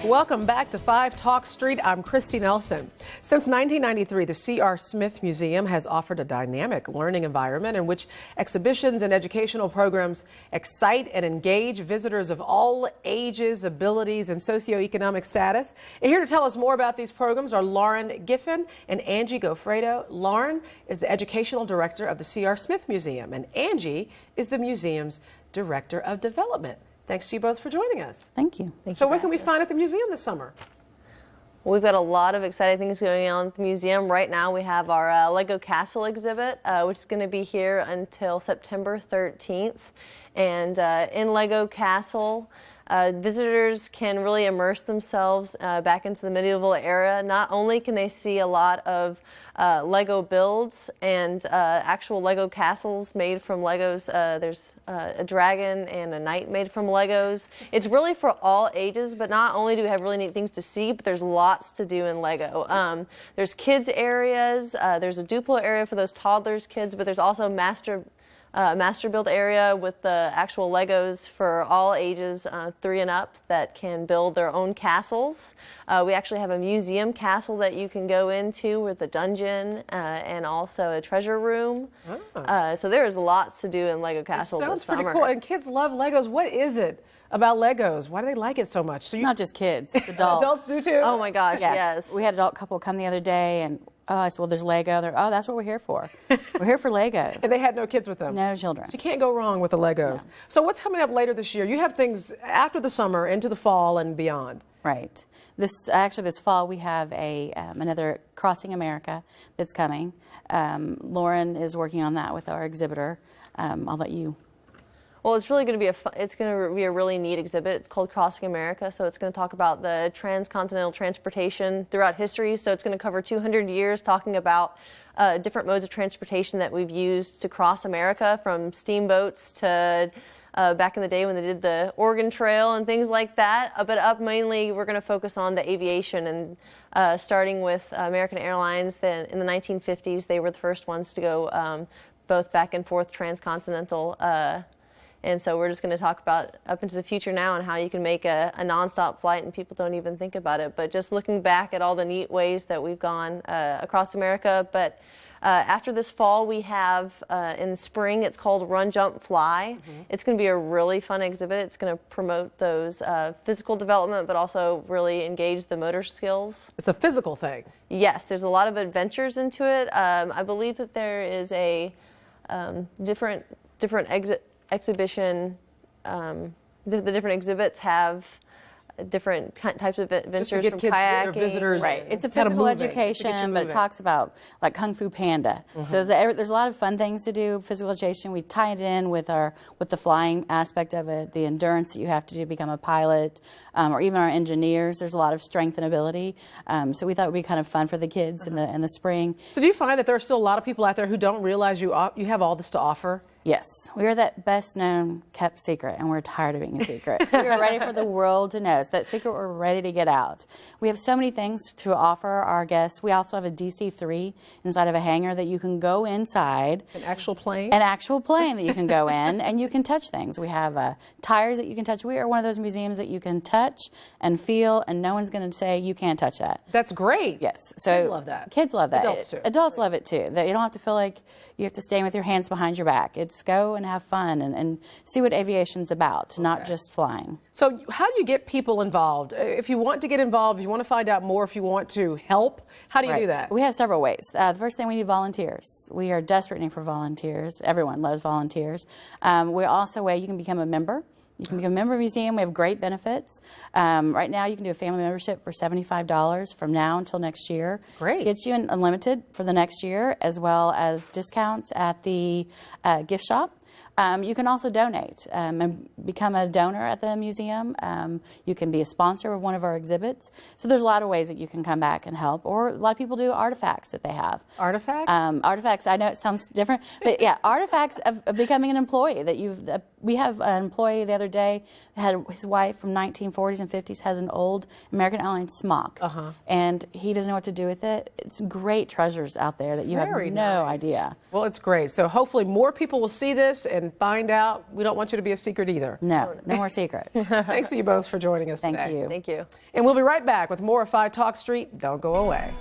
Welcome back to 5 Talk Street. I'm Christy Nelson. Since 1993, the C.R. Smith Museum has offered a dynamic learning environment in which exhibitions and educational programs excite and engage visitors of all ages, abilities, and socioeconomic status. And here to tell us more about these programs are Lauren Giffen and Angie Gofredo. Lauren is the educational director of the C.R. Smith Museum, and Angie is the museum's director of development. Thanks to you both for joining us. Thank you. So what can we find at the museum this summer? Well, we've got a lot of exciting things going on at the museum. Right now we have our Lego Castle exhibit, which is going to be here until September 13th. And in Lego Castle, visitors can really immerse themselves back into the medieval era. Not only can they see a lot of Lego builds and actual Lego castles made from Legos. There's a dragon and a knight made from Legos. It's really for all ages, but not only do we have really neat things to see, but there's lots to do in Lego. There's kids areas, there's a Duplo area for those toddlers kids, but there's also master build area with the actual Legos for all ages 3 and up that can build their own castles. We actually have a museum castle that you can go into with a dungeon and also a treasure room. So there's lots to do in Lego Castle this summer. Sounds pretty cool. And kids love Legos. What is it about Legos? Why do they like it so much? It's not just kids, it's adults. Adults do too? Oh my gosh, yes. We had an adult couple come the other day and I said, well, there's Lego. Oh, that's what we're here for. We're here for Lego. And they had no kids with them? No children. So you can't go wrong with the Legos. No. So what's coming up later this year? You have things after the summer, into the fall and beyond. Right. This fall we have another Crossing America that's coming. Lauren is working on that with our exhibitor. I'll let you. Well, it's really going to be a really neat exhibit. It's called Crossing America, so it's going to talk about the transcontinental transportation throughout history. So it's going to cover 200 years, talking about different modes of transportation that we've used to cross America, from steamboats to back in the day when they did the Oregon Trail and things like that. But mainly, we're going to focus on the aviation, and starting with American Airlines. Then in the 1950s, they were the first ones to go both back and forth transcontinental. And so we're just going to talk about up into the future now and how you can make a nonstop flight and people don't even think about it. But just looking back at all the neat ways that we've gone across America. But after this fall, we have in the spring, it's called Run, Jump, Fly. It's going to be a really fun exhibit. It's going to promote those physical development, but also really engage the motor skills. It's a physical thing. Yes, there's a lot of adventures into it. I believe that there is a different exhibition, the different exhibits have different types of adventures, from kayaking. Visitors, right. It's a physical education, but it talks about like Kung Fu Panda. So there's a lot of fun things to do. Physical education, we tie it in with the flying aspect of it, the endurance that you have to do to become a pilot, or even our engineers. There's a lot of strength and ability. So we thought it would be kind of fun for the kids in the spring. So do you find that there are still a lot of people out there who don't realize you have all this to offer? Yes, we are that best-known kept secret, and we're tired of being a secret. We are ready for the world to know. It's that secret we're ready to get out. We have so many things to offer our guests. We also have a DC-3 inside of a hangar that you can go inside. An actual plane? An actual plane that you can go in, and you can touch things. We have tires that you can touch. We are one of those museums that you can touch and feel, and no one's going to say you can't touch that. That's great. Yes. So kids love that. Kids love that. Adults too. Adults love it too. You don't have to feel like you have to stand with your hands behind your back. It's go and have fun and see what aviation's about, not just flying. So how do you get people involved? If you want to get involved, if you want to find out more, if you want to help, how do you do that? We have several ways. The first thing, we need volunteers. We are desperate for volunteers. Everyone loves volunteers. We also you can become a member. You can become a member of the museum. We have great benefits. Right now, you can do a family membership for $75 from now until next year. Great. Gets you unlimited for the next year, as well as discounts at the gift shop. You can also donate and become a donor at the museum. You can be a sponsor of one of our exhibits. So there's a lot of ways that you can come back and help. Or a lot of people do artifacts that they have. Artifacts? Artifacts, I know it sounds different, but yeah, artifacts of becoming an employee, that you've we have an employee the other day that had his wife from 1940s and 50s has an old American Airlines smock, and he doesn't know what to do with it. It's great treasures out there that you have no idea. Well, it's great. So hopefully more people will see this and find out. We don't want you to be a secret either. No, no more secret. Thanks to you both for joining us today. Thank you. Thank you. And we'll be right back with more of 5 Talk Street. Don't go away.